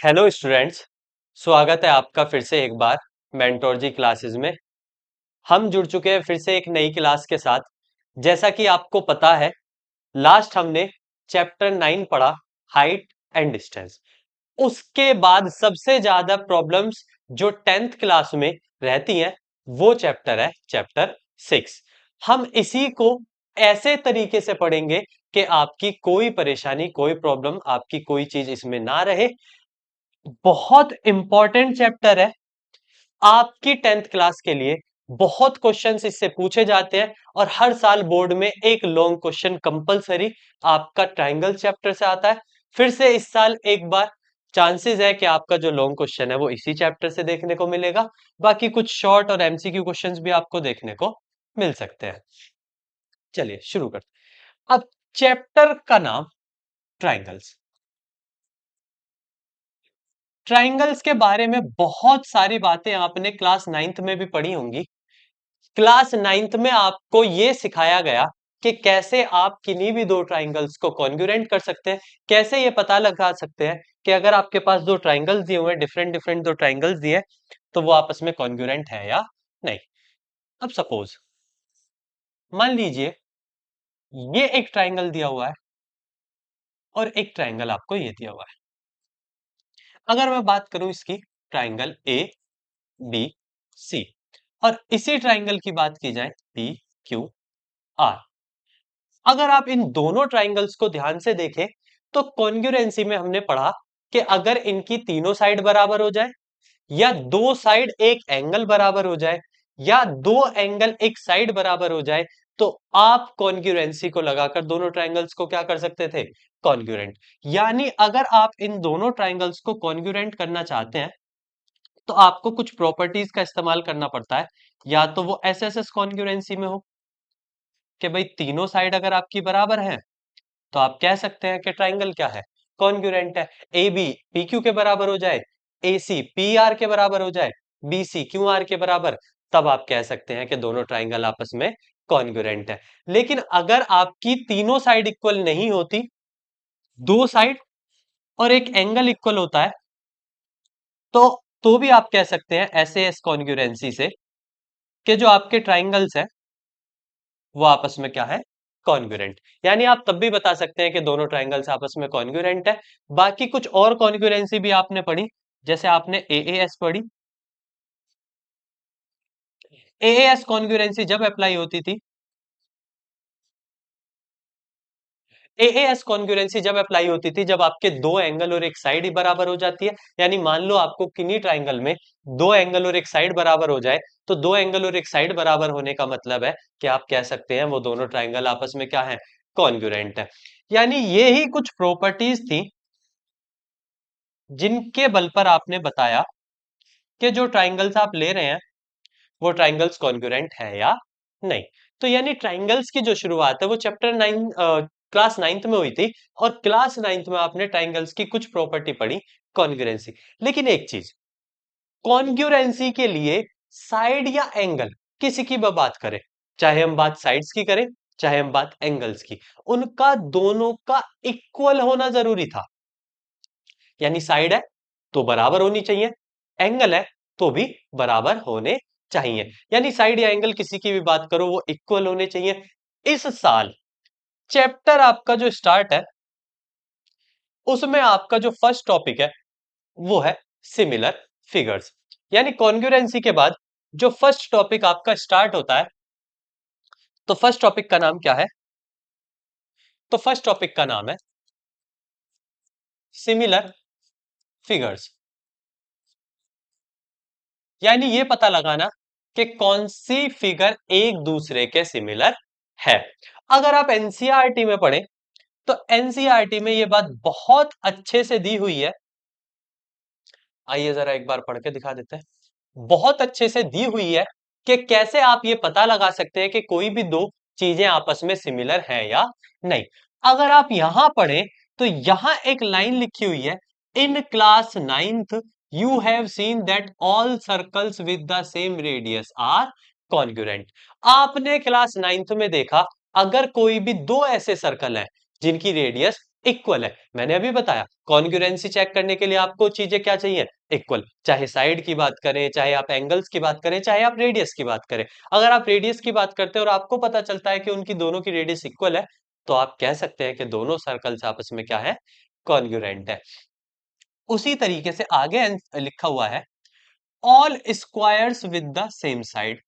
Hello students. स्वागत है आपका फिर से एक बार मेंटोरजी क्लासेस में। हम जुड़ चुके हैं फिर से एक नई क्लास के साथ। जैसा कि आपको पता है, लास्ट हमने चैप्टर 9 पढ़ा, हाइट एंड डिस्टेंस। उसके बाद सबसे ज्यादा प्रॉब्लम्स जो 10th क्लास में रहती हैं वो चैप्टर है चैप्टर 6। हम इसी को ऐसे तरीके से पढ़ेंगे कि आपकी कोई परेशानी, कोई प्रॉब्लम, आपकी कोई चीज इसमें ना रहे। बहुत इंपॉर्टेंट चैप्टर है आपकी 10th क्लास के लिए। बहुत क्वेश्चंस इससे पूछे जाते हैं और हर साल बोर्ड में एक लॉन्ग क्वेश्चन कंपलसरी आपका ट्रायंगल चैप्टर से आता है। फिर से इस साल एक बार चांसेस है कि आपका जो लॉन्ग क्वेश्चन है वो इसी चैप्टर से देखने को मिलेगा। बाकी कुछ शॉर्ट और एमसीक्यू क्वेश्चंस भी आपको देखने को मिल सकते हैं। चलिए शुरू करते हैं। अब चैप्टर का नाम ट्रायंगल्स। ट्रायंगल्स के बारे में बहुत सारी बातें आपने क्लास 9th में भी पढ़ी होंगी। क्लास 9th में आपको यह सिखाया गया कि कैसे आप किन्हीं भी दो ट्रायंगल्स को कॉन्ग्रुएंट कर सकते हैं, कैसे ये पता लगा सकते हैं कि अगर आपके पास दो ट्रायंगल्स दिए हुए हैं, डिफरेंट डिफरेंट दो ट्रायंगल्स दिए, तो वो आपस में कॉन्ग्रुएंट है या नहीं। अब सपोज मान लीजिए ये एक ट्रायंगल दिया हुआ है और एक ट्रायंगल आपको ये दिया हुआ है। अगर मैं बात करूं इसकी ट्रायंगल ए बी सी, और इसी ट्रायंगल की बात की जाए पी क्यू आर, अगर आप इन दोनों ट्रायंगल्स को ध्यान से देखें तो कॉन्ग्रुएंसी में हमने पढ़ा कि अगर इनकी तीनों साइड बराबर हो जाए, या दो साइड एक एंगल बराबर हो जाए, या दो एंगल एक साइड बराबर हो जाए, तो आप कॉन्ग्रुएंसी को लगाकर दोनों ट्रायंगल्स को क्या कर सकते थे, कॉन्ग्रुएंट। यानी अगर आप इन दोनों ट्रायंगल्स को कॉन्ग्रुएंट करना चाहते हैं तो आपको कुछ प्रॉपर्टीज का इस्तेमाल करना पड़ता है। या तो वो एसएसएस कॉन्ग्रुएंसी में हो कि भाई तीनों साइड अगर आपकी बराबर है तो आप कह सकते हैं कि ट्राइंगल क्या है, कॉन्ग्रुएंट है। ए बी पी क्यू के बराबर हो जाए, ए सी पी आर के बराबर हो जाए, बी सी क्यू आर के बराबर, तब आप कह सकते हैं कि दोनों ट्राइंगल आपस में कॉन्ग्रुएंट है। लेकिन अगर आपकी तीनों साइड इक्वल नहीं होती, दो साइड और एक एंगल इक्वल होता है, तो भी आप कह सकते हैं एसएएस कॉन्ग्रुएंसी से कि जो आपके ट्राइंगल्स है वो आपस में क्या है, कॉन्ग्रुएंट। यानी आप तब भी बता सकते हैं कि दोनों ट्रायंगल्स आपस में कॉन्ग्रुएंट है। बाकी कुछ और कॉन्ग्रुएंसी भी आपने पढ़ी, जैसे आपने एएएस पढ़ी। एएएस कॉन्ग्रुएंसी जब अप्लाई होती थी, एएएस कॉन्ग्रुएंसी जब अप्लाई होती थी जब आपके दो एंगल और एक साइड ही बराबर हो जाती है। यानी मान लो आपको किन्हीं ट्राइंगल में दो एंगल और एक साइड बराबर हो जाए, तो दो एंगल और एक साइड बराबर होने का मतलब है कि आप कह सकते हैं वो दोनों ट्राइंगल आपस में क्या है, कॉन्ग्रुएंट है। यानी ये ही कुछ प्रॉपर्टीज थी जिनके बल पर आपने बताया कि जो ट्राइंगल्स आप ले रहे हैं वो ट्राइंगल्स कॉन्ग्रुएंट है या नहीं। तो यानी ट्राइंगल्स की जो शुरुआत है वो चैप्टर 9 क्लास 9th में हुई थी, और क्लास 9th में आपने ट्राइंगल्स की कुछ प्रॉपर्टी पढ़ी, कॉन्ग्रुएंसी। लेकिन एक चीज, कॉन्ग्रुएंसी के लिए साइड या एंगल किसी की भी बात करें, चाहे हम बात साइड्स की करें चाहे हम बात एंगल्स की, उनका दोनों का इक्वल होना जरूरी था। यानी साइड है तो बराबर होनी चाहिए, एंगल है तो भी बराबर होने चाहिए। यानी साइड या एंगल किसी की भी बात करो वो इक्वल होने चाहिए। इस साल चैप्टर आपका जो स्टार्ट है उसमें आपका जो फर्स्ट टॉपिक है वो है सिमिलर फिगर्स। यानी कॉन्ग्रुएंसी के बाद जो फर्स्ट टॉपिक आपका स्टार्ट होता है, तो फर्स्ट टॉपिक का नाम क्या है, तो फर्स्ट टॉपिक का नाम है सिमिलर फिगर्स। यानी ये पता लगाना कि कौन सी फिगर एक दूसरे के सिमिलर है। अगर आप एनसीईआरटी में पढ़े तो एनसीईआरटी में ये बात बहुत अच्छे से दी हुई है। आइए जरा एक बार पढ़ के दिखा देते हैं। बहुत अच्छे से दी हुई है कि कैसे आप ये पता लगा सकते हैं कि कोई भी दो चीजें आपस में सिमिलर है या नहीं। अगर आप यहां पढ़े तो यहां एक लाइन लिखी हुई है, in class 9th you have seen that all circles with the same radius are congruent. आपने क्लास 9th में देखा अगर कोई भी दो ऐसे सर्कल हैं जिनकी रेडियस इक्वल है। मैंने अभी बताया कॉन्ग्रुएंसी चेक करने के लिए आपको चीजें क्या चाहिए, इक्वल। चाहे साइड की बात करें, चाहे आप एंगल्स की बात करें, चाहे आप रेडियस की बात करें। अगर आप रेडियस की बात करते हैं और आपको पता चलता है कि उनकी दोनों की रेडियस इक्वल है, तो आप कह सकते हैं कि दोनों सर्कल्स आपस में क्या है, कॉन्ग्रुएंट है। उसी तरीके से आगे लिखा हुआ है, all squares with the same side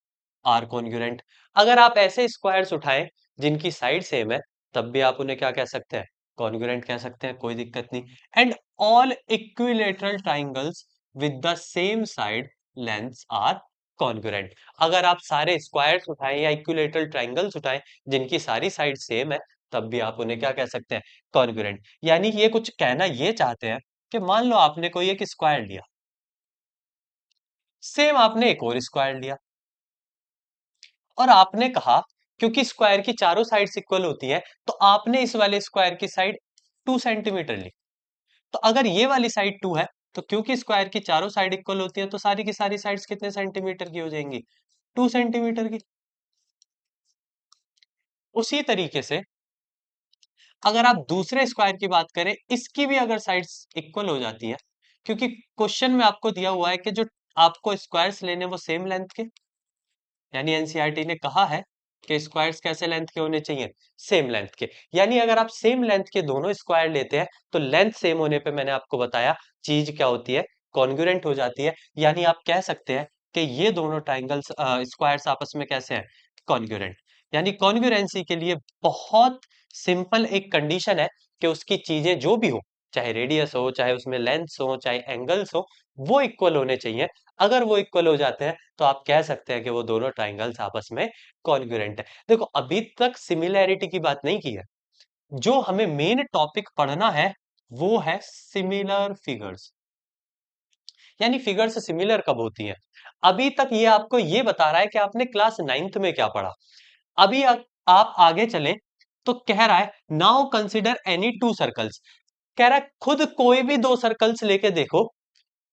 are congruent. अगर आप ऐसे स्क्वायर्स उठाएं जिनकी साइड सेम है, तब भी आप उन्हें क्या कह सकते हैं, कॉन्ग्रुएंट कह सकते हैं, कोई दिक्कत नहीं। And all equilateral triangles with the same side lengths are congruent. अगर आप सारे स्क्वायर्स उठाएं या इक्विलेटरल ट्राइंगल्स उठाएं जिनकी सारी साइड सेम है, तब भी आप उन्हें क्या कह सकते हैं, कॉन्ग्रुएंट। यानी ये कुछ कहना ये चाहते हैं कि मान लो आपने कोई एक स्क्वायर लिया, सेम आपने एक और स्क्वायर लिया, और आपने कहा क्योंकि स्क्वायर की चारों साइड्स इक्वल होती है, तो आपने इस वाले स्क्वायर की साइड 2 सेंटीमीटर ली। तो अगर ये वाली साइड 2 है, तो क्योंकि स्क्वायर की चारों साइड इक्वल होती है, तो सारी की सारी साइड्स कितने सेंटीमीटर की हो जाएंगी, 2 सेंटीमीटर की। उसी तरीके से अगर आप दूसरे स्क्वायर की बात करें, इसकी भी अगर साइड्स इक्वल हो जाती है, क्योंकि क्वेश्चन में आपको दिया हुआ है कि जो आपको स्क्वायर्स लेने वो सेम लेंथ के, यानी एनसीईआरटी ने कहा है कि स्क्वायर्स कैसे लेंथ के होने चाहिए, सेम लेंथ के। यानी अगर आप सेम लेंथ के दोनों स्क्वायर लेते हैं, तो लेंथ सेम होने पे मैंने आपको बताया चीज क्या होती है, कॉन्ग्रुएंट हो जाती है। यानी आप कह सकते हैं कि ये दोनों ट्राइंगल्स स्क्वायर्स आपस में कैसे हैं, कॉन्ग्रुएंट। यानी कॉन्ग्रुएंसी के लिए बहुत सिंपल एक कंडीशन है कि उसकी चीजें जो भी हो, चाहे रेडियस हो, चाहे उसमें लेंथ्स हो, चाहे एंगल्स हो, वो इक्वल होने चाहिए। अगर वो इक्वल हो जाते हैं, तो आप कह सकते हैं कि वो दोनों ट्राइंगल्स आपस में कॉन्ग्रुएंट है। देखो अभी तक सिमिलैरिटी की बात नहीं की है, जो हमें मेन टॉपिक पढ़ना है वो है सिमिलर फिगर्स। यानी फिगर्स सिमिलर कब होती हैं। अभी तक ये आपको ये बता रहा है कि आपने क्लास 9th में क्या पढ़ा। अभी आप आगे चले तो कह रहा है now consider any two circles. कह रहा है खुद कोई भी दो सर्कल्स लेके देखो,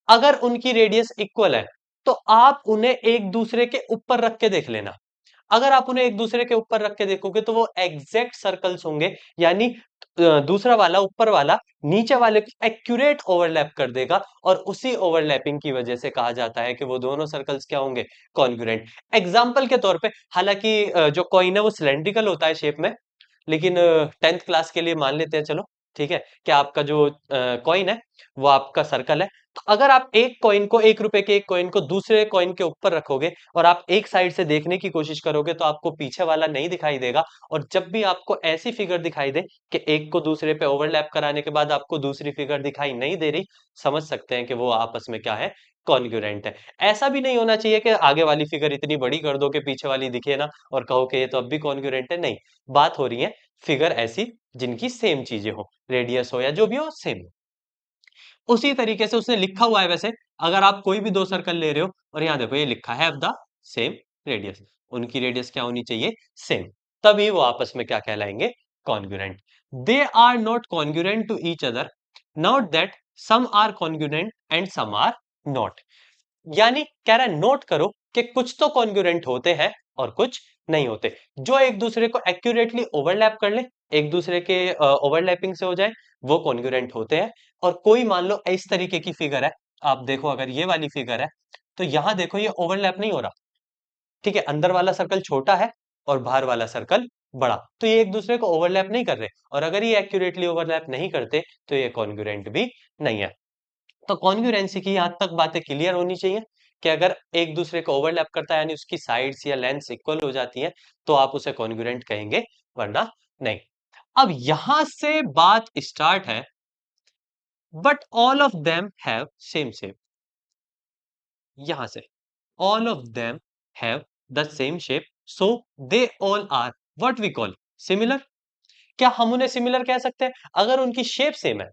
अगर उनकी रेडियस इक्वल है, तो आप उन्हें एक दूसरे के ऊपर रख के देख लेना। अगर आप उन्हें एक दूसरे के ऊपर रख के देखोगे, तो वो एग्जैक्ट सर्कल्स होंगे। यानी दूसरा वाला ऊपर वाला नीचे वाले को एक्यूरेट ओवरलैप कर देगा, और उसी ओवरलैपिंग की वजह से कहा जाता है कि वो दोनों सर्कल्स क्या होंगे, कॉन्ग्रुएंट। एग्जाम्पल के तौर पे, हालांकि जो कॉइन है वो सिलेंड्रिकल होता है शेप में, लेकिन 10th क्लास के लिए मान लेते हैं, चलो ठीक है, कि आपका जो कॉइन है वो आपका सर्कल है। तो अगर आप एक कॉइन को, 1 रुपए के एक कॉइन को दूसरे कॉइन के ऊपर रखोगे, और आप एक साइड से देखने की कोशिश करोगे, तो आपको पीछे वाला नहीं दिखाई देगा। और जब भी आपको ऐसी फिगर दिखाई दे कि एक को दूसरे पे ओवरलैप कराने के बाद आपको दूसरी फिगर दिखाई नहीं दे रही, समझ सकते हैं कि वो आपस में क्या है, कॉन्ग्रुएंट है। ऐसा भी नहीं होना चाहिए कि आगे वाली फिगर इतनी बड़ी कर दो कि पीछे वाली दिखे ना, और कहो कि ये तो अब भी कॉन्ग्रुएंट है। नहीं, बात हो रही है फिगर ऐसी जिनकी सेम चीजें हो, रेडियस हो या जो भी हो, सेम। उसी तरीके से उसने लिखा हुआ है वैसे, अगर आप कोई भी दो सर्कल ले रहे हो, और यहां देखो ये लिखा है द सेम रेडियस, उनकी रेडियस क्या होनी चाहिए, सेम, तभी वो आपस में क्या कहलाएंगे, congruent. They are not congruent to each other, not that some are congruent and some are not. यानी कह रहा है नोट करो कि कुछ तो कॉन्ग्रुएंट होते हैं और कुछ नहीं होते। जो एक दूसरे को एक्यूरेटली ओवरलैप कर ले, एक दूसरे के ओवरलैपिंग से हो जाए, वो कॉन्ग्रुएंट होते हैं। और कोई मान लो इस तरीके की फिगर है, आप देखो अगर ये वाली फिगर है, तो यहां देखो ये ओवरलैप नहीं हो रहा, ठीक है, अंदर वाला सर्कल छोटा है और बाहर वाला सर्कल बड़ा, तो ये एक दूसरे को ओवरलैप नहीं कर रहे। और अगर ये एक्यूरेटली ओवरलैप नहीं करते, तो ये कॉन्ग्रुएंट भी नहीं है। तो कॉन्ग्रुएंसी की यहां तक बातें क्लियर होनी चाहिए कि अगर एक दूसरे को ओवरलैप करता है, यानी उसकी साइड्स या लेंथ्स इक्वल हो जाती हैं, तो आप उसे कॉन्ग्रुएंट कहेंगे, वरना नहीं। अब यहां से बात स्टार्ट है, but all of them have same shape. यहां से all of them have the same shape, so they all are what we call similar. क्या हम उन्हें सिमिलर कह सकते हैं अगर उनकी शेप सेम है,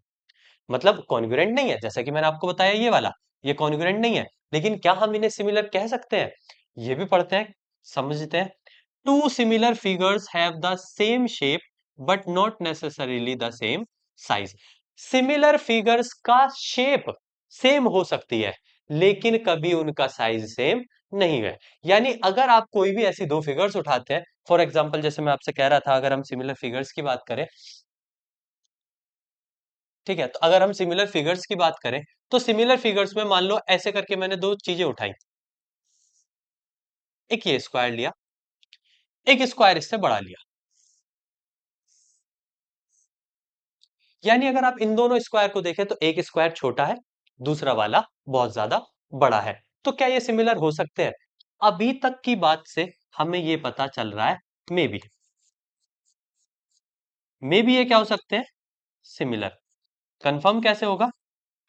मतलब कॉन्ग्रुएंट नहीं है, जैसा कि मैंने आपको बताया ये वाला, ये कॉन्ग्रुएंट नहीं है, लेकिन क्या हम इन्हें सिमिलर कह सकते हैं, ये भी पढ़ते हैं, समझते हैं। Two similar figures have the same shape but not necessarily the same size. Similar figures का शेप सेम हो सकती है, लेकिन कभी उनका साइज सेम नहीं है। यानी अगर आप कोई भी ऐसी दो फिगर्स उठाते हैं, फॉर एग्जाम्पल जैसे मैं आपसे कह रहा था, अगर हम सिमिलर फिगर्स की बात करें, ठीक है, तो अगर हम सिमिलर फिगर्स की बात करें तो सिमिलर फिगर्स में मान लो ऐसे करके मैंने दो चीजें उठाई, एक ये स्क्वायर लिया, एक स्क्वायर इससे बड़ा लिया। यानी अगर आप इन दोनों स्क्वायर को देखें तो एक स्क्वायर छोटा है, दूसरा वाला बहुत ज्यादा बड़ा है। तो क्या ये सिमिलर हो सकते हैं? अभी तक की बात से हमें ये पता चल रहा है मे बी, ये क्या हो सकते हैं, सिमिलर। कंफर्म कैसे होगा?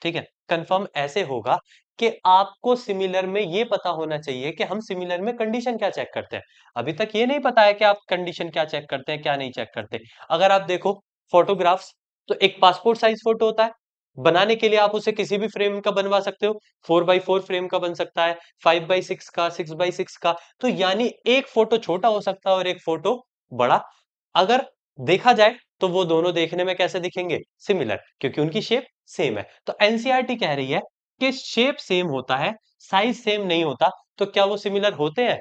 ठीक है, कंफर्म ऐसे होगा कि आपको सिमिलर में ये पता होना चाहिए कि हम सिमिलर में कंडीशन क्या चेक करते हैं। अभी तक ये नहीं पता है कि आप कंडीशन क्या चेक करते हैं, क्या नहीं चेक करते। अगर आप देखो फोटोग्राफ्स, तो एक पासपोर्ट साइज फोटो होता है, बनाने के लिए आप उसे किसी भी फ्रेम का बनवा सकते हो, 4x4 फ्रेम का बन सकता है, 5x6 का, 6x6 का। तो यानी एक फोटो छोटा हो सकता है और एक फोटो बड़ा। अगर देखा जाए तो वो दोनों देखने में कैसे दिखेंगे, सिमिलर, क्योंकि उनकी शेप सेम है। तो एनसीईआरटी कह रही है कि शेप सेम होता है, साइज सेम नहीं होता, तो क्या वो सिमिलर होते हैं?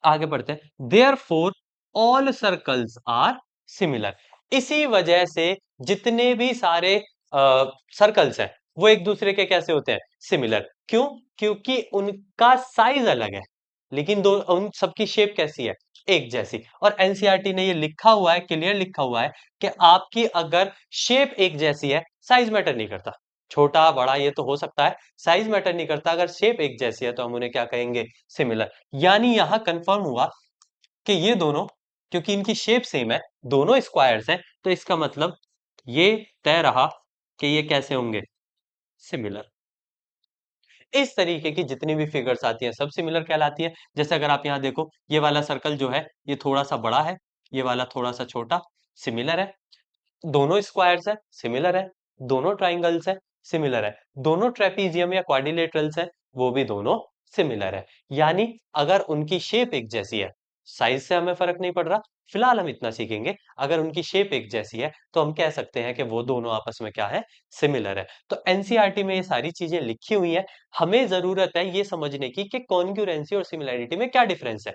आगे बढ़ते हैं, therefore all circles are similar. इसी वजह से जितने भी सारे सर्कल्स हैं वो एक दूसरे के कैसे होते हैं, सिमिलर। क्यों? क्योंकि उनका साइज अलग है, लेकिन दो उन सबकी शेप कैसी है, एक जैसी। और एनसीईआरटी ने ये लिखा हुआ है, क्लियर लिखा हुआ है कि आपकी अगर शेप एक जैसी है, साइज मैटर नहीं करता, छोटा बड़ा ये तो हो सकता है, साइज मैटर नहीं करता। अगर शेप एक जैसी है तो हम उन्हें क्या कहेंगे, सिमिलर। यानी यहां कंफर्म हुआ कि ये दोनों, क्योंकि इनकी शेप सेम है, दोनों स्क्वायर्स हैं, तो इसका मतलब ये तय रहा कि ये कैसे होंगे, सिमिलर। इस तरीके की जितनी भी फिगर्स आती हैं सब सिमिलर कहलाती है। जैसे अगर आप यहाँ देखो, ये वाला सर्कल जो है ये थोड़ा सा बड़ा है, ये वाला थोड़ा सा छोटा, सिमिलर है। दोनों स्क्वायर्स है, सिमिलर है। दोनों ट्राइंगल्स है, सिमिलर है। दोनों ट्रेपीजियम या क्वाड्रिलेटरल्स है, वो भी दोनों सिमिलर है। यानी अगर उनकी शेप एक जैसी है, साइज से हमें फर्क नहीं पड़ रहा, फिलहाल हम इतना सीखेंगे, अगर उनकी शेप एक जैसी है तो हम कह सकते हैं कि वो दोनों आपस में क्या है, सिमिलर है। तो एनसीईआरटी में ये सारी चीजें लिखी हुई है। हमें जरूरत है ये समझने की कि कॉन्ग्रुएंसी और सिमिलैरिटी में क्या डिफरेंस है।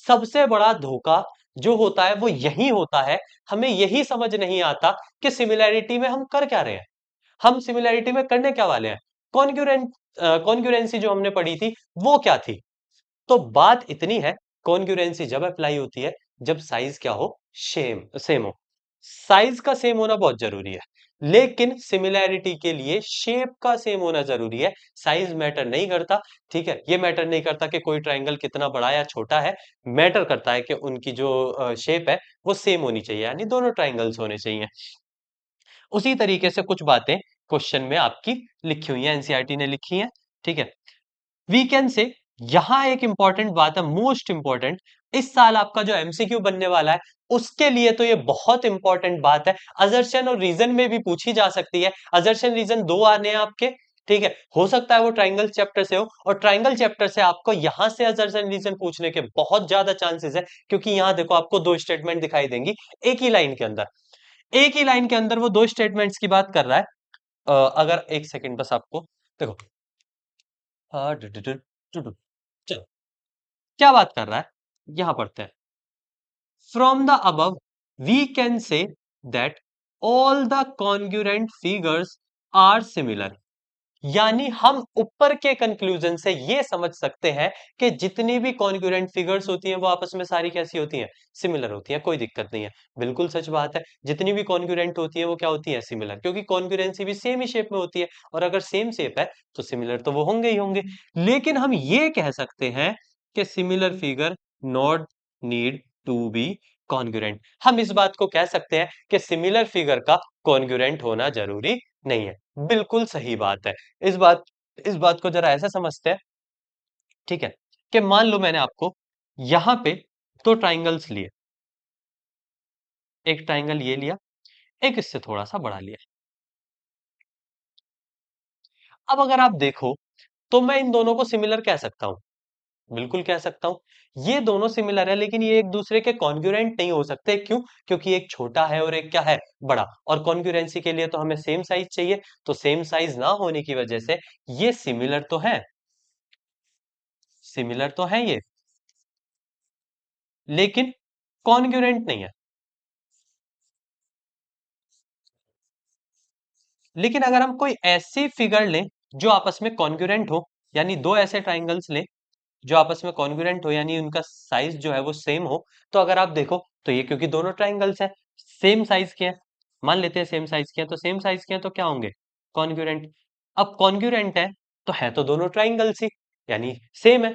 सबसे बड़ा धोखा जो होता है वो यही होता है, हमें यही समझ नहीं आता कि सिमिलैरिटी में हम कर क्या रहे हैं। हम सिमिलैरिटी में करने क्या वाले हैं, कॉन्ग्रुएंट कॉन्ग्रुएंसी जो हमने पढ़ी थी वो क्या थी। तो बात इतनी है, कॉन्ग्रुएंसी जब अप्लाई होती है जब साइज क्या हो, सेम हो। साइज का सेम होना बहुत जरूरी है, लेकिन सिमिलैरिटी के लिए शेप का सेम होना जरूरी है, साइज मैटर नहीं करता। ठीक है, ये मैटर नहीं करता कि कोई ट्रायंगल कितना बड़ा या छोटा है, मैटर करता है कि उनकी जो शेप है वो सेम होनी चाहिए, यानी दोनों ट्रायंगल्स होने चाहिए। उसी तरीके से कुछ बातें क्वेश्चन में आपकी लिखी हुई है, एनसीईआरटी ने लिखी है। ठीक है, वी कैन से, यहां एक इंपॉर्टेंट बात है, मोस्ट इंपॉर्टेंट, इस साल आपका जो एमसीक्यू बनने वाला है उसके लिए तो ये बहुत इंपॉर्टेंट बात है। अजर्शन और रीजन में भी पूछी जा सकती है। अजर्शन रीजन दो आने हैं आपके, ठीक है, हो सकता है वो ट्राइंगल चैप्टर से हो, और ट्राइंगल चैप्टर से आपको यहां से अजर्शन रीजन पूछने के बहुत ज्यादा चांसेस है, क्योंकि यहां देखो आपको दो स्टेटमेंट दिखाई देंगी एक ही लाइन के अंदर, एक ही लाइन के अंदर वो दो स्टेटमेंट्स की बात कर रहा है। अगर एक सेकंड बस आपको देखो, चलो क्या बात कर रहा है, यहां पढ़ते हैं। From the above we can say that all the congruent figures are similar. यानी हम ऊपर के कंक्लूजन से ये समझ सकते हैं कि जितनी भी कॉन्ग्रुएंट फिगर्स होती हैं वो आपस में सारी कैसी होती हैं, सिमिलर होती हैं, कोई दिक्कत नहीं है। बिल्कुल सच बात है, जितनी भी कॉन्ग्रुएंट होती है वो क्या होती है, सिमिलर, क्योंकि कॉन्ग्रुएंसी भी सेम ही शेप में होती है, और अगर सेम शेप है तो सिमिलर तो वो होंगे ही होंगे। लेकिन हम ये कह सकते हैं कि similar figure not need to be congruent. हम इस बात को कह सकते हैं कि सिमिलर फिगर का कॉन्ग्रुएंट होना जरूरी नहीं है। बिल्कुल सही बात है। इस बात इस बात को जरा ऐसा समझते हैं, ठीक है, कि मान लो मैंने आपको यहां पे दो ट्राइंगल्स लिए, एक ट्राइंगल ये लिया, एक इससे थोड़ा सा बड़ा लिया। अब अगर आप देखो तो मैं इन दोनों को सिमिलर कह सकता हूं, बिल्कुल कह सकता हूं। ये दोनों सिमिलर है, लेकिन ये एक दूसरे के कॉन्ग्रुएंट नहीं हो सकते। क्यों? क्योंकि एक छोटा है और एक क्या है, बड़ा। और कॉन्ग्रुएंसी के लिए तो हमें सेम साइज चाहिए, तो सेम साइज ना होने की वजह से ये सिमिलर तो है, सिमिलर तो है ये, लेकिन कॉन्ग्रुएंट नहीं है। लेकिन अगर हम कोई ऐसी फिगर लें जो आपस में कॉन्ग्रुएंट हो, यानी दो ऐसे ट्राइंगल्स लें जो आपस में कॉन्ग्रुएंट हो, यानी उनका साइज जो है वो सेम हो, तो अगर आप देखो तो ये क्योंकि दोनों ट्राइंगल्स हैं सेम साइज के हैं, मान लेते हैं सेम साइज के हैं, तो सेम साइज के हैं तो क्या होंगे, कॉन्ग्रुएंट। अब कॉन्ग्रुएंट है तो दोनों ट्राइंगल्स ही, यानी सेम है।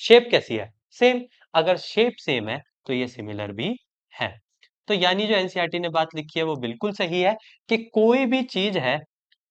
शेप कैसी है, सेम। अगर शेप सेम है तो ये सिमिलर भी है। तो यानी जो एनसीईआरटी ने बात लिखी है वो बिल्कुल सही है कि कोई भी चीज है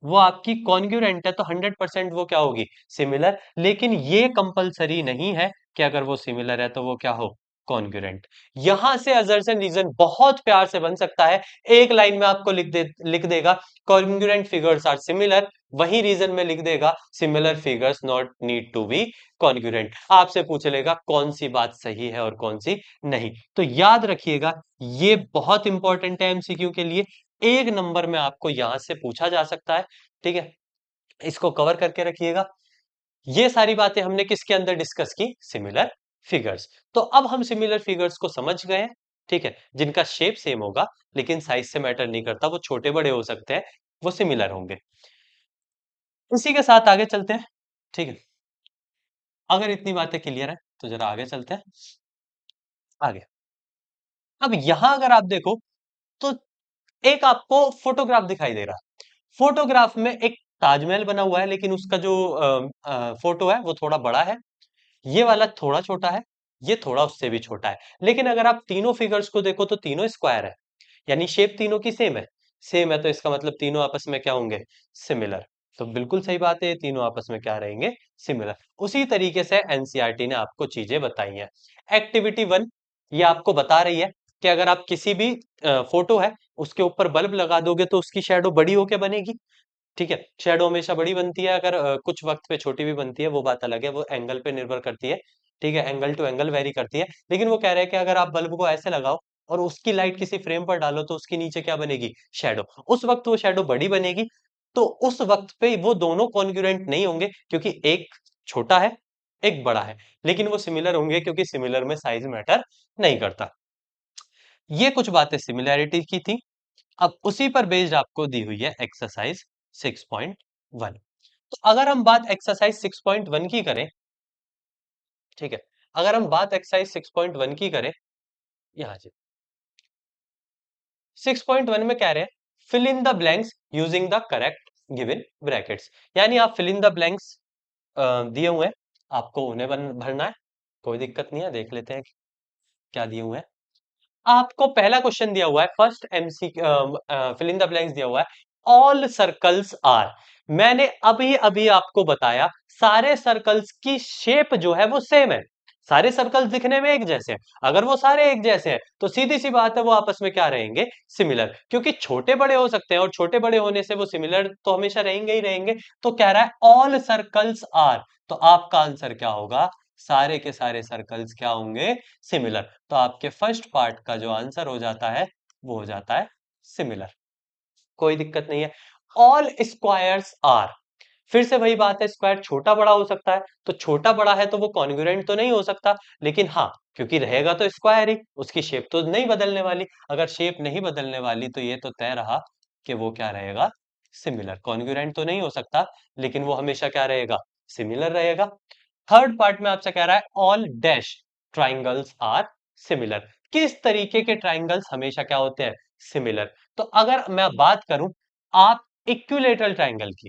वो आपकी कॉन्ग्रुएंट है तो 100% वो क्या होगी, सिमिलर। लेकिन ये कंपलसरी नहीं है कि अगर वो सिमिलर है तो वो क्या हो, कॉन्ग्रुएंट। यहां से अजर्शन रीजन बहुत प्यार से बन सकता है, एक लाइन में आपको लिख देगा कॉन्ग्रुएंट फिगर्स आर सिमिलर, वही रीजन में लिख देगा similar figures not need to be congruent. आपसे पूछ लेगा कौन सी बात सही है और कौन सी नहीं। तो याद रखिएगा ये बहुत इंपॉर्टेंट है एमसीक्यू के लिए, एक नंबर में आपको यहां से पूछा जा सकता है। ठीक है, इसको कवर करके रखिएगा। ये सारी बातें हमने किसके अंदर डिस्कस की, सिमिलर फिगर्स। तो अब हम सिमिलर फिगर्स को समझ गए हैं, ठीक है, जिनका शेप सेम होगा लेकिन साइज से मैटर नहीं करता, वो छोटे बड़े हो सकते हैं, वो सिमिलर होंगे। इसी के साथ आगे चलते हैं, ठीक है। अगर इतनी बातें क्लियर है तो जरा आगे चलते हैं। आगे अब यहां अगर आप देखो तो एक आपको फोटोग्राफ दिखाई दे रहा है। फोटोग्राफ में एक ताजमहल बना हुआ है लेकिन उसका जो फोटो है वो थोड़ा बड़ा है, ये वाला थोड़ा छोटा है, ये थोड़ा उससे भी छोटा है। लेकिन अगर आप तीनों फिगर्स को देखो तो तीनों स्क्वायर है, यानी शेप तीनों की सेम है। सेम है तो इसका मतलब तीनों आपस में क्या होंगे, सिमिलर। तो बिल्कुल सही बात है, तीनों आपस में क्या रहेंगे, सिमिलर। उसी तरीके से एनसीईआरटी ने आपको चीजें बताई हैं। एक्टिविटी 1 ये आपको बता रही है कि अगर आप किसी भी फोटो है उसके ऊपर बल्ब लगा दोगे तो उसकी शेडो बड़ी होके बनेगी। ठीक है, शैडो हमेशा बड़ी बनती है, अगर कुछ वक्त पे छोटी भी बनती है वो बात अलग है, वो एंगल पे निर्भर करती है। ठीक है, एंगल टू एंगल वेरी करती है। लेकिन वो कह रहे हैं कि अगर आप बल्ब को ऐसे लगाओ और उसकी लाइट किसी फ्रेम पर डालो तो उसके नीचे क्या बनेगी, शैडो। उस वक्त वो शैडो बड़ी बनेगी। तो उस वक्त पे वो दोनों कॉन्ग्रुएंट नहीं होंगे क्योंकि एक छोटा है एक बड़ा है, लेकिन वो सिमिलर होंगे क्योंकि सिमिलर में साइज मैटर नहीं करता। ये कुछ बातें सिमिलैरिटी की थी। अब उसी पर बेस्ड आपको दी हुई है एक्सरसाइज 6.1। तो अगर हम बात एक्सरसाइज 6.1 की करें, ठीक है, अगर हम बात एक्सरसाइज 6.1 की करें, यहां से 6.1 में कह रहे हैं fill in the blanks using the correct given brackets. यानी आप फिल इन द ब्लैंक्स दिए हुए हैं, आपको उन्हें भरना है। कोई दिक्कत नहीं है, देख लेते हैं क्या दिए हुए हैं। आपको पहला क्वेश्चन दिया हुआ है, first MC fill in the blanks दिया हुआ है, ऑल सर्कल्स आर। मैंने अभी अभी आपको बताया सारे सर्कल्स की शेप जो है वो सेम है, सारे सर्कल्स दिखने में एक जैसे हैं। अगर वो सारे एक जैसे हैं तो सीधी सी बात है वो आपस में क्या रहेंगे, सिमिलर। क्योंकि छोटे बड़े हो सकते हैं और छोटे बड़े होने से वो सिमिलर तो हमेशा रहेंगे ही रहेंगे। तो कह रहा है ऑल सर्कल्स आर, तो आपका आंसर क्या होगा, सारे के सारे सर्कल्स क्या होंगे, सिमिलर। तो आपके फर्स्ट पार्ट का जो आंसर हो जाता है वो हो जाता है सिमिलर। कोई दिक्कत नहीं है। ऑल स्क्वायर्स आर, फिर से वही बात है, स्क्वायर छोटा बड़ा हो सकता है, तो छोटा बड़ा है तो वो कॉन्ग्रुएंट तो नहीं हो सकता, लेकिन हाँ क्योंकि रहेगा तो स्क्वायर ही, उसकी शेप तो नहीं बदलने वाली। अगर शेप नहीं बदलने वाली तो ये तो तय रहा कि वो क्या रहेगा, सिमिलर। कॉन्ग्रुएंट तो नहीं हो सकता लेकिन वो हमेशा क्या रहेगा, सिमिलर रहेगा। थर्ड पार्ट में आपसे कह रहा है all dash triangles are similar. किस तरीके के ट्राइंगल्स हमेशा क्या होते हैं, सिमिलर। तो अगर मैं बात करूं आप इक्विलेटरल ट्राइंगल की,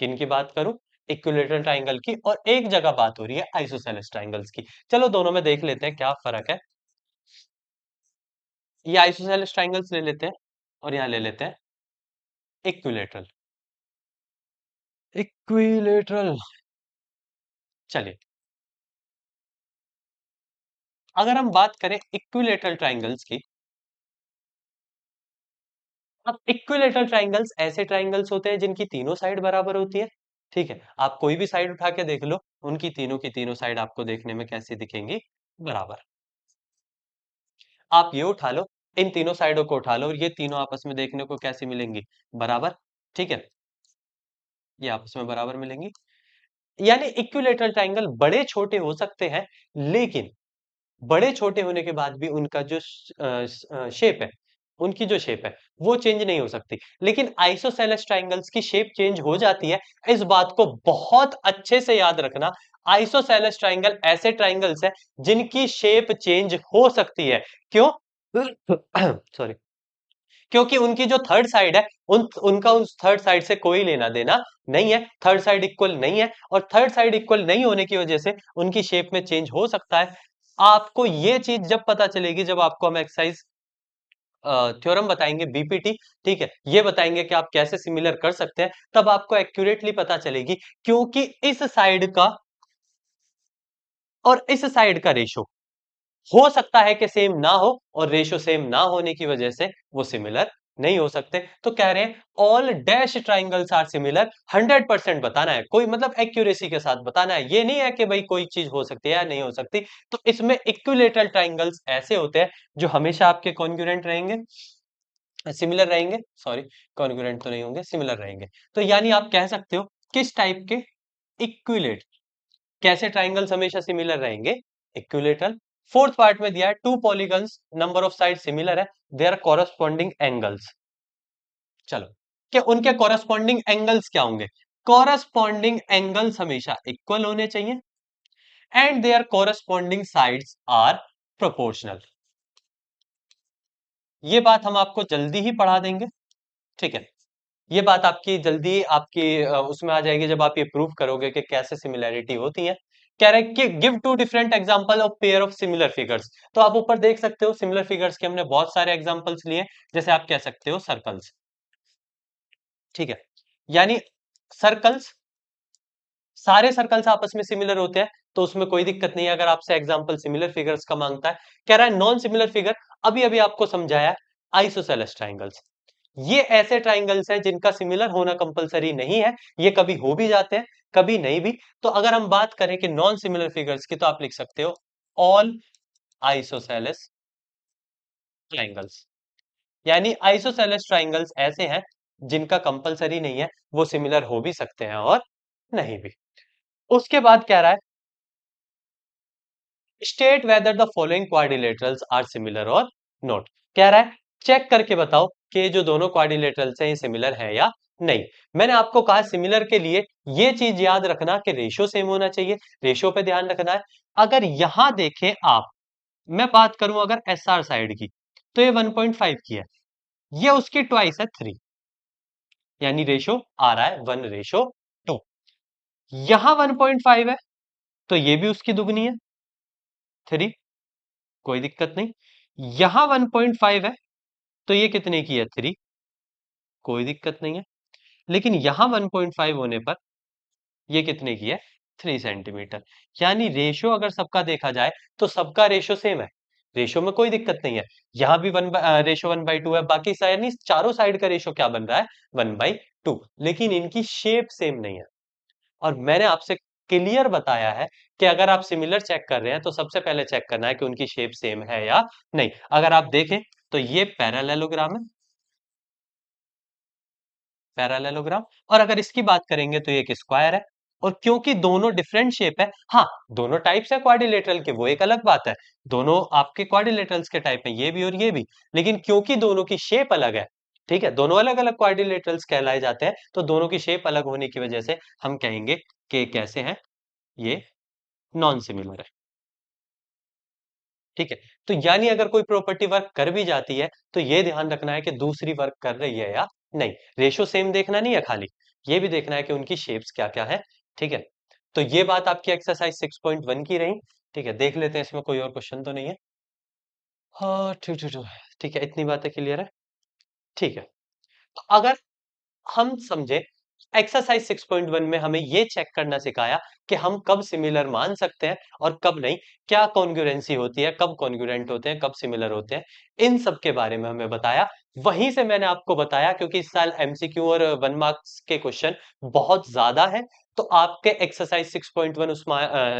किन की बात करूं, इक्विलेटरल ट्राइंगल की, और एक जगह बात हो रही है आइसोसेलेस ट्राइंगल्स की। चलो दोनों में देख लेते हैं क्या फर्क है। ये आइसोसेलेस ट्राइंगल्स ले लेते हैं और यहां ले लेते हैं इक्विलेटरल। इक्विलेटरल, चलिए अगर हम बात करें इक्विलेटरल ट्राइंगल्स की, अब इक्विलेटरल ट्राइंगल्स ऐसे ट्राइंगल्स होते हैं जिनकी तीनों साइड बराबर होती है। ठीक है, आप कोई भी साइड उठा के देख लो, उनकी तीनों की तीनों साइड आपको देखने में कैसी दिखेंगी, बराबर। आप ये उठा लो, इन तीनों साइडों को उठा लो और ये तीनों आपस में देखने को कैसी मिलेंगी, बराबर। ठीक है, ये आपस में बराबर मिलेंगी। यानी इक्विलेटरल ट्राइंगल बड़े छोटे हो सकते हैं, लेकिन बड़े छोटे होने के बाद भी उनका जो शेप है उनकी जो शेप है वो चेंज नहीं हो सकती, लेकिन आइसोसेलेस ट्राइंगल्स की शेप चेंज हो जाती है। इस बात को बहुत अच्छे से याद रखना। आइसोसेलेस ट्राइंगल ऐसे ट्राइंगल्स है जिनकी शेप चेंज हो सकती है। क्यों? सॉरी। क्योंकि उनकी जो थर्ड साइड है उनका उस थर्ड साइड से कोई लेना देना नहीं है, थर्ड साइड इक्वल नहीं है, और थर्ड साइड इक्वल नहीं होने की वजह से उनकी शेप में चेंज हो सकता है। आपको ये चीज जब पता चलेगी जब आपको हम एक्सरसाइज थ्योरम बताएंगे, बीपीटी, ठीक है, ये बताएंगे कि आप कैसे सिमिलर कर सकते हैं, तब आपको एक्यूरेटली पता चलेगी। क्योंकि इस साइड का और इस साइड का रेशो हो सकता है कि सेम ना हो, और रेशो सेम ना होने की वजह से वो सिमिलर नहीं हो सकते। तो कह रहे हैं all dash triangles are similar. 100% बताना है, कोई मतलब एक्यूरेसी के साथ बताना है, ये नहीं है कि भाई कोई चीज हो सकती है या नहीं हो सकती। तो इसमें इक्विलेटरल ट्राइंगल्स ऐसे होते हैं जो हमेशा आपके कॉन्ग्रुएंट रहेंगे, सिमिलर रहेंगे, सॉरी, कॉन्ग्रुएंट तो नहीं होंगे, सिमिलर रहेंगे। तो यानी आप कह सकते हो किस टाइप के? इक्विलेट। कैसे ट्राइंगल्स हमेशा सिमिलर रहेंगे? इक्विलेटरल। फोर्थ पार्ट में दिया है to polygons, number of side similar है, देयर कॉरस्पॉन्डिंग एंगल्स। चलो, कि उनके कॉरस्पॉन्डिंग एंगल्स क्या होंगे? कॉरस्पॉन्डिंग एंगल्स हमेशा इक्वल होने चाहिए, and their corresponding sides are proportional. ये बात हम आपको जल्दी ही पढ़ा देंगे, ठीक है। ये बात आपकी जल्दी आपकी उसमें आ जाएगी जब आप ये प्रूव करोगे कि कैसे सिमिलैरिटी होती है। कह रहे हैं कि give two different example of pair of similar figures. तो आप ऊपर देख सकते हो सिमिलर फिगर्स के हमने बहुत सारे एग्जांपल्स लिए। जैसे आप कह सकते हो सर्कल्स, ठीक है, यानी सर्कल्स, सारे सर्कल्स आपस में सिमिलर होते हैं, तो उसमें कोई दिक्कत नहीं है अगर आपसे एग्जांपल सिमिलर फिगर्स का मांगता है। कह रहा है नॉन सिमिलर फिगर, अभी अभी आपको समझाया, आइसोसेलेस ट्राइंगल्स। ये ऐसे ट्राइंगल्स हैं जिनका सिमिलर होना कंपलसरी नहीं है, ये कभी हो भी जाते हैं, कभी नहीं भी। तो अगर हम बात करें कि नॉन सिमिलर फिगर्स की, तो आप लिख सकते हो ऑल आइसोसेलेस ट्राइंगल्स। यानी आइसोसेलेस ट्राइंगल्स ऐसे हैं जिनका कंपलसरी नहीं है, वो सिमिलर हो भी सकते हैं और नहीं भी। उसके बाद कह रहा है state whether the following quadrilaterals are similar और नॉट। कह रहा है चेक करके बताओ कि जो दोनों क्वाड्रिलेटरल्स हैं ये सिमिलर है या नहीं। मैंने आपको कहा सिमिलर के लिए ये चीज याद रखना कि रेशियो सेम होना चाहिए, रेशियो पे ध्यान रखना है। अगर यहां देखें आप, मैं बात करूं अगर एस आर साइड की, तो ये 1.5 की है, ये उसकी ट्वाइस है 3, यानी रेशियो आ रहा है 1:2। यहां 1.5 है तो ये भी उसकी दुगनी है, 3, कोई दिक्कत नहीं। यहां 1.5 है तो ये कितने की है? 3, कोई दिक्कत नहीं है। लेकिन यहां 1.5 होने पर ये कितने की है? 3 सेंटीमीटर। यानी रेशियो अगर सबका देखा जाए तो सबका रेशियो सेम है, रेशियो में कोई दिक्कत नहीं है। यहां भी रेशियो 1/2 है, बाकी यानी चारों साइड का रेशियो क्या बन रहा है? 1/2। लेकिन इनकी शेप सेम नहीं है। और मैंने आपसे क्लियर बताया है कि अगर आप सिमिलर चेक कर रहे हैं तो सबसे पहले चेक करना है कि उनकी शेप सेम है या नहीं। अगर आप देखें तो ये पैरेललोग्राम है, पैरेललोग्राम। और अगर इसकी बात करेंगे तो ये एक स्क्वायर है। और क्योंकि दोनों डिफरेंट शेप है, हाँ, दोनों टाइप्स है क्वाड्रिलेटरल के, वो एक अलग बात है, दोनों आपके क्वाड्रिलेटरल्स के टाइप है, ये भी और ये भी। लेकिन क्योंकि दोनों की शेप अलग है, ठीक है, दोनों अलग अलग क्वाड्रिलेटरल्स कहलाए जाते हैं, तो दोनों की शेप अलग होने की वजह से हम कहेंगे कि कैसे हैं ये, नॉन सिमिलर है, ठीक है। तो यानी अगर कोई प्रॉपर्टी वर्क कर भी जाती है तो ये ध्यान रखना है कि दूसरी वर्क कर रही है या नहीं। रेशियो सेम देखना नहीं है खाली, ये भी देखना है कि उनकी शेप्स क्या क्या है, ठीक है। तो ये बात आपकी एक्सरसाइज 6.1 की रही, ठीक है। देख लेते हैं इसमें कोई और क्वेश्चन तो नहीं है। हाँ, ठीक ठीक ठीक, ठीक है, इतनी बातें क्लियर है, ठीक है। तो अगर हम समझे, एक्सरसाइज 6.1 में हमें ये चेक करना सिखाया कि हम कब सिमिलर मान सकते हैं और कब नहीं, क्या कॉन्ग्रुएंसी होती है, कब कॉन्ग्रुएंट होते हैं, कब सिमिलर होते हैं, इन सब के बारे में हमें बताया। वहीं से मैंने आपको बताया, क्योंकि इस साल एमसीक्यू और 1 मार्क्स के क्वेश्चन बहुत ज्यादा है, तो आपके एक्सरसाइज 6.1 उस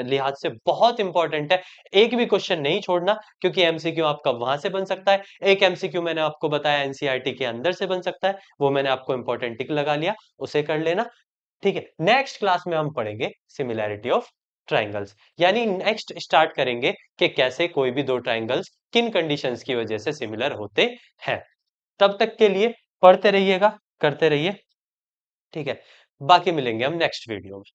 लिहाज से बहुत इंपॉर्टेंट है। एक भी क्वेश्चन नहीं छोड़ना, क्योंकि एमसीक्यू आपका वहां से बन सकता है, एक एमसीक्यू मैंने आपको बताया एनसीईआरटी के अंदर से बन सकता है, वो मैंने आपको इंपॉर्टेंट टिक लगा लिया, उसे कर लेना, ठीक है। नेक्स्ट क्लास में हम पढ़ेंगे सिमिलैरिटी ऑफ ट्राइंगल्स, यानी नेक्स्ट स्टार्ट करेंगे कि कैसे कोई भी दो ट्राइंगल्स किन कंडीशंस की वजह से सिमिलर होते हैं। तब तक के लिए पढ़ते रहिएगा, करते रहिए। ठीक है, बाकी मिलेंगे हम नेक्स्ट वीडियो में।